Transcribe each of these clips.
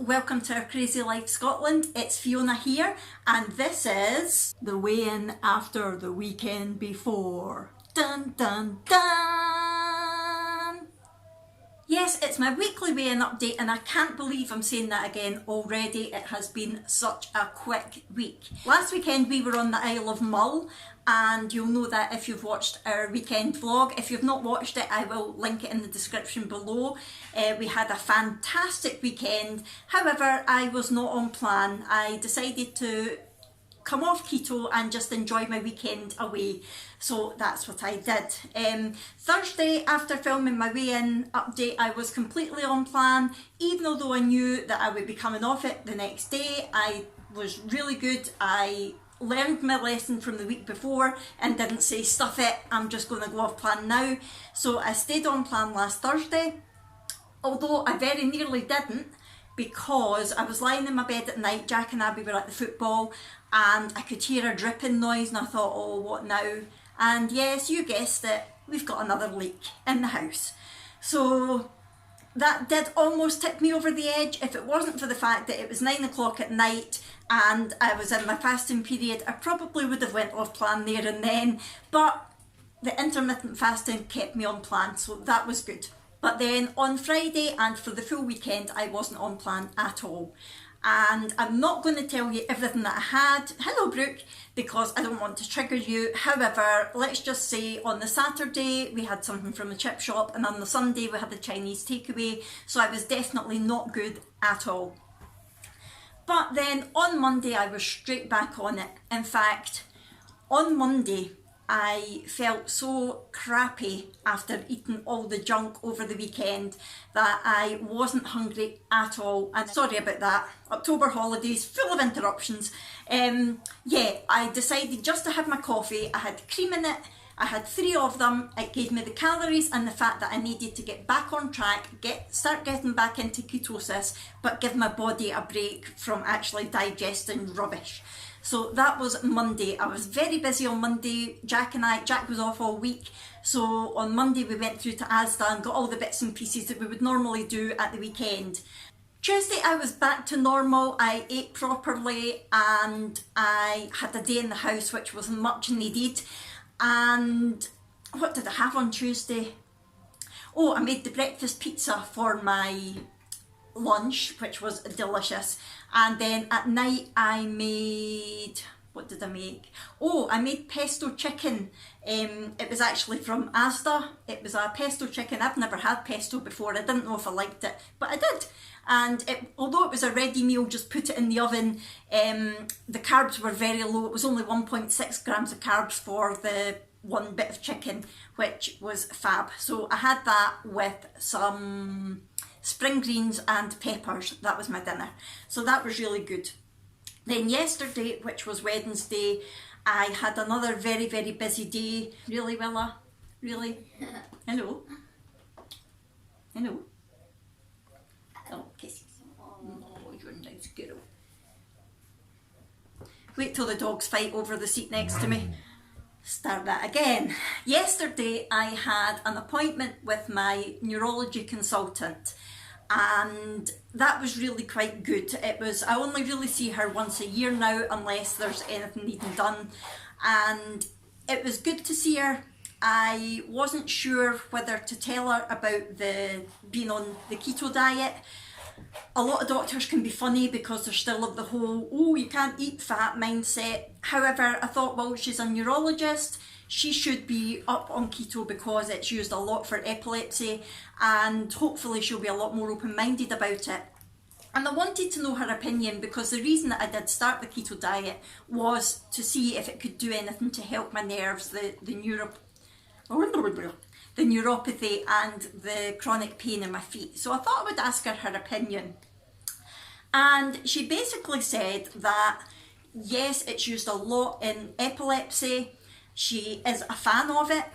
welcome to our Crazy Life Scotland. It's Fiona here, and this is the weigh-in after the weekend before. Dun dun dun! Yes, it's my weekly weigh-in update, and I can't believe I'm saying that again already. It has been such a quick week. Last weekend we were on the Isle of Mull, and you'll know that if you've watched our weekend vlog. If you've not watched it, I will link it in the description below. We had a fantastic weekend. However, I was not on plan. I decided to come off keto and just enjoy my weekend away. So that's what I did. Thursday, after filming my weigh-in update, I was completely on plan. Even although I knew that I would be coming off it the next day, I was really good. I learned my lesson from the week before and didn't say stuff it, I'm just going to go off plan now. So I stayed on plan last Thursday, although I very nearly didn't, because I was lying in my bed at night. Jack and Abby were at the football and I could hear a dripping noise, and I thought, oh, what now? And yes, you guessed it, we've got another leak in the house. So that did almost tip me over the edge. If it wasn't for the fact that it was 9 o'clock at night and I was in my fasting period, I probably would have went off plan there and then, but the intermittent fasting kept me on plan, so that was good. But then on Friday and for the full weekend, I wasn't on plan at all. And I'm not going to tell you everything that I had, hello Brooke, because I don't want to trigger you. However, let's just say on the Saturday we had something from the chip shop, and on the Sunday we had the Chinese takeaway, so I was definitely not good at all. But then on Monday I was straight back on it. In fact, on Monday I felt so crappy after eating all the junk over the weekend that I wasn't hungry at all. And sorry about that, October holidays, full of interruptions. Yeah, I decided just to have my coffee. I had cream in it. I had 3 of them. It gave me the calories and the fat that I needed to get back on track, start getting back into ketosis, but give my body a break from actually digesting rubbish. So that was Monday. I was very busy on Monday. Jack was off all week. So on Monday we went through to Asda and got all the bits and pieces that we would normally do at the weekend. Tuesday I was back to normal. I ate properly and I had a day in the house, which was much needed. And what did I have on Tuesday? Oh, I made the breakfast pizza for my lunch, which was delicious. And then at night I made, what did I make? Oh, I made pesto chicken. It was actually from Asda. It was a pesto chicken. I've never had pesto before. I didn't know if I liked it, but I did. And although it was a ready meal, just put it in the oven, the carbs were very low. It was only 1.6 grams of carbs for the one bit of chicken, which was fab. So I had that with some spring greens and peppers. That was my dinner. So that was really good. Then yesterday, which was Wednesday, I had another very, very busy day. Really, Willa? Really? Hello? Hello? Oh, kisses. Oh, you're a nice girl. Wait till the dogs fight over the seat next to me. Start that again. Yesterday I had an appointment with my neurology consultant, and that was really quite good. I only really see her once a year now, unless there's anything needing done, and it was good to see her. I wasn't sure whether to tell her about being on the keto diet. A lot of doctors can be funny because they're still of the whole, oh, you can't eat fat mindset. However, I thought, well, she's a neurologist, she should be up on keto because it's used a lot for epilepsy, and hopefully she'll be a lot more open-minded about it. And I wanted to know her opinion because the reason that I did start the keto diet was to see if it could do anything to help my nerves, the neuropathy and the chronic pain in my feet. So I thought I would ask her opinion. And she basically said that yes, it's used a lot in epilepsy. She is a fan of it,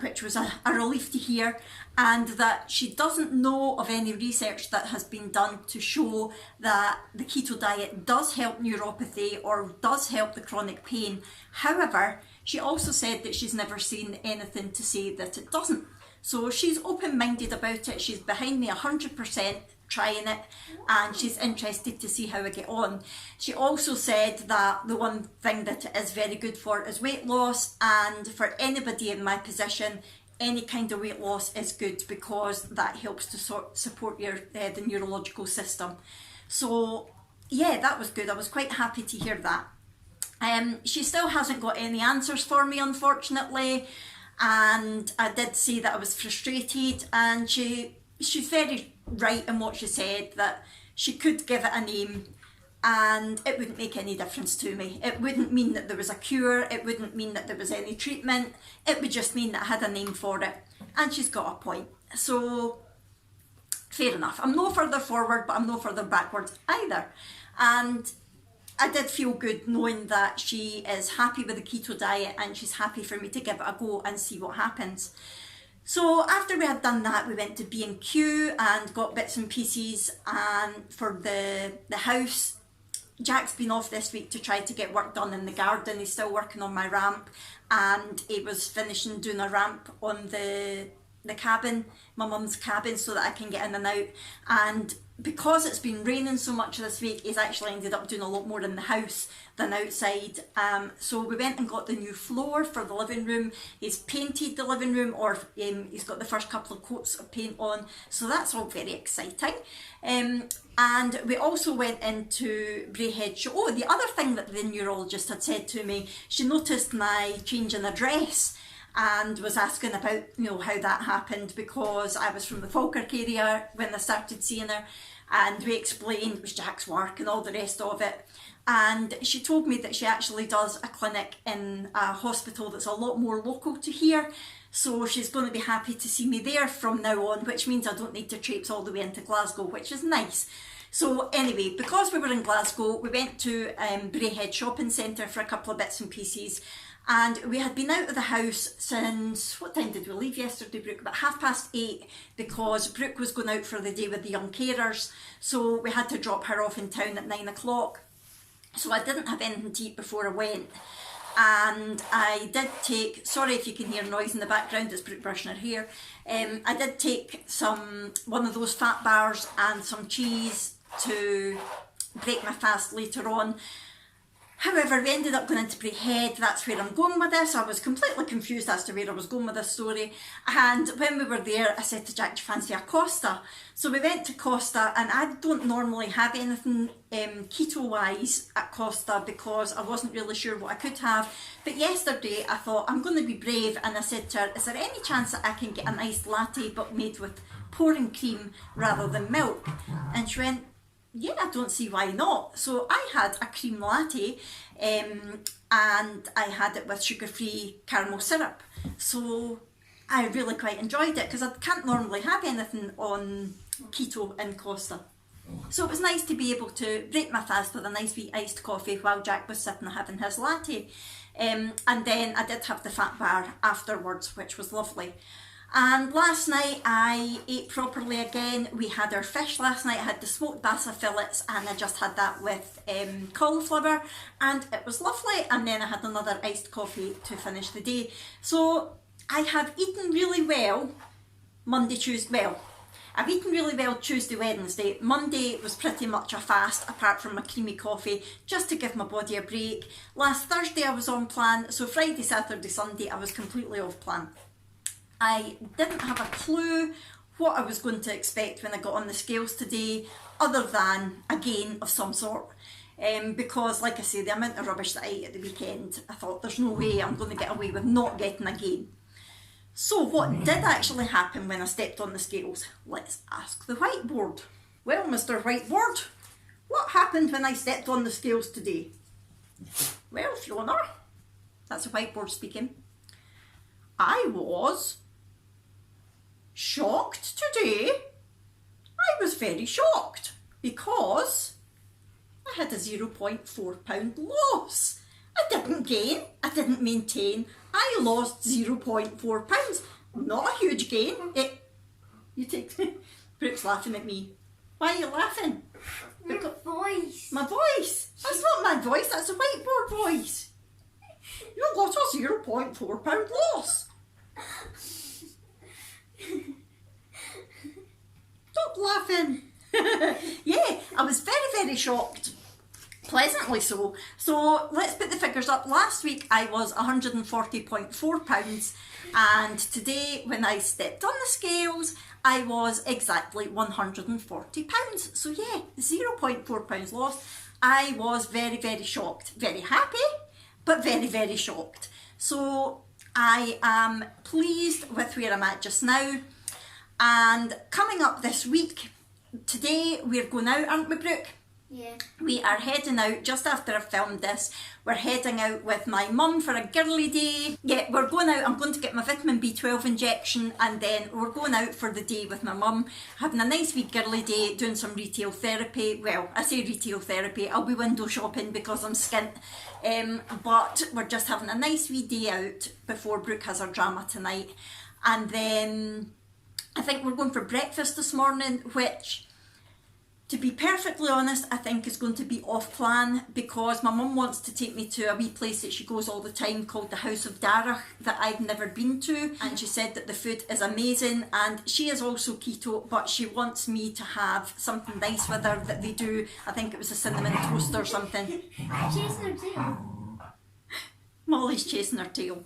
which was a relief to hear, and that she doesn't know of any research that has been done to show that the keto diet does help neuropathy or does help the chronic pain. However, she also said that she's never seen anything to say that it doesn't. So she's open-minded about it. She's behind me 100%. trying it, and she's interested to see how I get on. She also said that the one thing that it is very good for is weight loss, and for anybody in my position, any kind of weight loss is good because that helps to support your the neurological system. So yeah, that was good. I was quite happy to hear that. She still hasn't got any answers for me, unfortunately, and I did say that I was frustrated, and she's very right in what she said, that she could give it a name and it wouldn't make any difference to me. It wouldn't mean that there was a cure, it wouldn't mean that there was any treatment, it would just mean that I had a name for it, and she's got a point. So fair enough. I'm no further forward, but I'm no further backwards either. And I did feel good knowing that she is happy with the keto diet and she's happy for me to give it a go and see what happens. So after we had done that, we went to B&Q and got bits and pieces and for the house. Jack's been off this week to try to get work done in the garden. He's still working on my ramp, and he was finishing doing a ramp on the cabin, my mum's cabin, so that I can get in and out. And because it's been raining so much this week, he's actually ended up doing a lot more in the house than outside. So we went and got the new floor for the living room. He's painted the living room, or he's got the first couple of coats of paint on, so that's all very exciting. And we also went into Braehead Show. Oh, the other thing that the neurologist had said to me, she noticed my change in address and was asking about, you know, how that happened, because I was from the Falkirk area when I started seeing her, and we explained it was Jack's work and all the rest of it. And she told me that she actually does a clinic in a hospital that's a lot more local to here, so she's going to be happy to see me there from now on, which means I don't need to traipse all the way into Glasgow, which is nice. So anyway, because we were in Glasgow, we went to Braehead Shopping Centre for a couple of bits and pieces, and we had been out of the house since, what time did we leave yesterday, Brooke? About 8:30, because Brooke was going out for the day with the young carers, so we had to drop her off in town at 9 o'clock. So I didn't have anything to eat before I went, and I did take, sorry if you can hear noise in the background, it's Brooke brushing her hair. I did take one of those fat bars and some cheese to break my fast later on. However, we ended up going into Braehead. That's where I'm going with this. I was completely confused as to where I was going with this story. And when we were there, I said to Jack, do you fancy a Costa? So we went to Costa, and I don't normally have anything keto-wise at Costa because I wasn't really sure what I could have. But yesterday I thought, I'm going to be brave, and I said to her, is there any chance that I can get an iced latte but made with pouring cream rather than milk? And she went, yeah, I don't see why not. So I had a cream latte, and I had it with sugar-free caramel syrup. So I really quite enjoyed it, because I can't normally have anything on keto in Costa. So it was nice to be able to break my fast with a nice wee iced coffee while Jack was sitting having his latte. And then I did have the fat bar afterwards, which was lovely. And last night I ate properly again. We had our fish last night. I had the smoked bassa fillets, and I just had that with cauliflower, and it was lovely. And then I had another iced coffee to finish the day. So I have eaten really well Monday, Tuesday. Well, I've eaten really well Tuesday, Wednesday. Monday was pretty much a fast, apart from my creamy coffee, just to give my body a break. Last Thursday I was on plan, so Friday, Saturday, Sunday I was completely off plan. I didn't have a clue what I was going to expect when I got on the scales today, other than a gain of some sort. Because, like I say, the amount of rubbish that I ate at the weekend, I thought there's no way I'm going to get away with not getting a gain. So what did actually happen when I stepped on the scales? Let's ask the whiteboard. Well, Mr. Whiteboard, what happened when I stepped on the scales today? Well, Fiona, that's a whiteboard speaking. I was shocked today. I was very shocked because I had a 0.4 pound loss. I didn't gain, I didn't maintain, I lost 0.4 pounds. Not a huge gain. You take, Brooke's laughing at me. Why are you laughing? Your voice. My voice? That's not my voice, that's a whiteboard voice. You got a 0.4 pound loss. Stop laughing. very shocked. Pleasantly so. So let's put the figures up. Last week I was 140.4 pounds, and today when I stepped on the scales I was exactly 140 pounds. So yeah, 0.4 pounds lost. I was very, very shocked. Very happy, but very, very shocked. So I am pleased with where I'm at just now. And coming up this week, today we're going out, aren't we, Brooke? Yeah. We are heading out just after I've filmed this. We're heading out with my mum for a girly day. Yeah, we're going out. I'm going to get my vitamin B12 injection, and then we're going out for the day with my mum, having a nice wee girly day, doing some retail therapy. Well, I say retail therapy, I'll be window shopping because I'm skint. But we're just having a nice wee day out before Brooke has her drama tonight. And then I think we're going for breakfast this morning, which, to be perfectly honest, I think is going to be off plan, because my mum wants to take me to a wee place that she goes all the time called the House of Darach that I've never been to, and she said that the food is amazing, and she is also keto, but she wants me to have something nice with her that they do. I think it was a cinnamon toast or something. Chasing her tail. Molly's chasing her tail.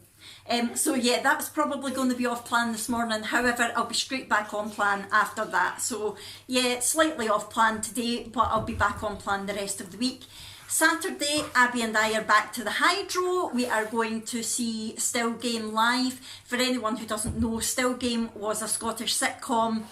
So yeah, that's probably going to be off plan this morning. However, I'll be straight back on plan after that. So yeah, slightly off plan today, but I'll be back on plan the rest of the week. Saturday, Abby and I are back to the Hydro. We are going to see Still Game live. For anyone who doesn't know, Still Game was a Scottish sitcom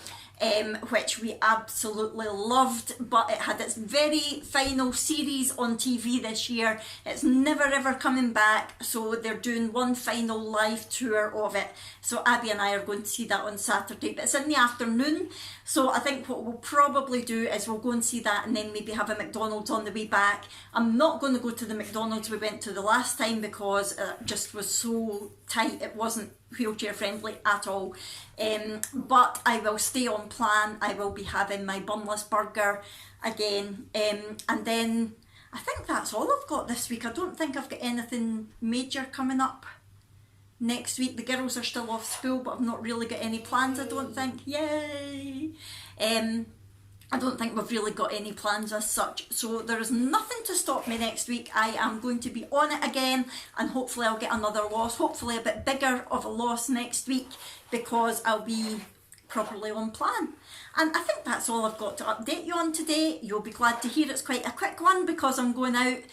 which we absolutely loved, but it had its very final series on TV this year. It's never ever coming back, so they're doing one final live tour of it. So Abby and I are going to see that on Saturday, but it's in the afternoon. So I think what we'll probably do is we'll go and see that, and then maybe have a McDonald's on the way back. I'm not going to go to the McDonald's we went to the last time because it just was so tight. It wasn't wheelchair friendly at all. But I will stay on plan. I will be having my bunless burger again. And then I think that's all I've got this week. I don't think I've got anything major coming up next week. The girls are still off school, but I've not really got any plans, I don't think. Yay! I don't think we've really got any plans as such, so there is nothing to stop me next week. I am going to be on it again, and hopefully I'll get another loss, hopefully a bit bigger of a loss next week, because I'll be properly on plan. And I think that's all I've got to update you on today. You'll be glad to hear it's quite a quick one because I'm going out.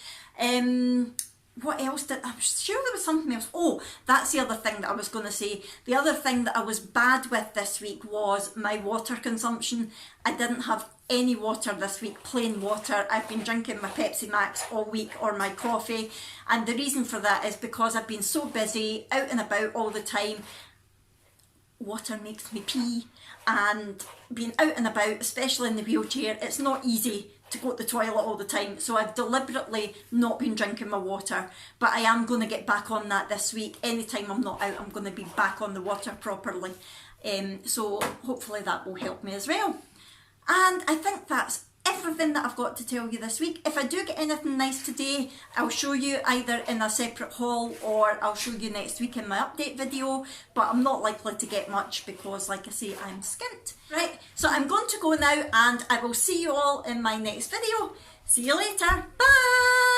What else did I was sure there was something else. Oh, that's the other thing that I was going to say. The other thing that I was bad with this week was my water consumption. I didn't have any water this week, plain water. I've been drinking my Pepsi Max all week, or my coffee, and the reason for that is because I've been so busy, out and about all the time. Water makes me pee, and being out and about, especially in the wheelchair, it's not easy to go to the toilet all the time, so I've deliberately not been drinking my water, but I am going to get back on that this week. Anytime I'm not out, I'm going to be back on the water properly, so hopefully that will help me as well. And I think that's everything that I've got to tell you this week. If I do get anything nice today, I'll show you either in a separate haul, or I'll show you next week in my update video, but I'm not likely to get much because, like I say, I'm skint. Right, so I'm going to go now, and I will see you all in my next video. See you later. Bye!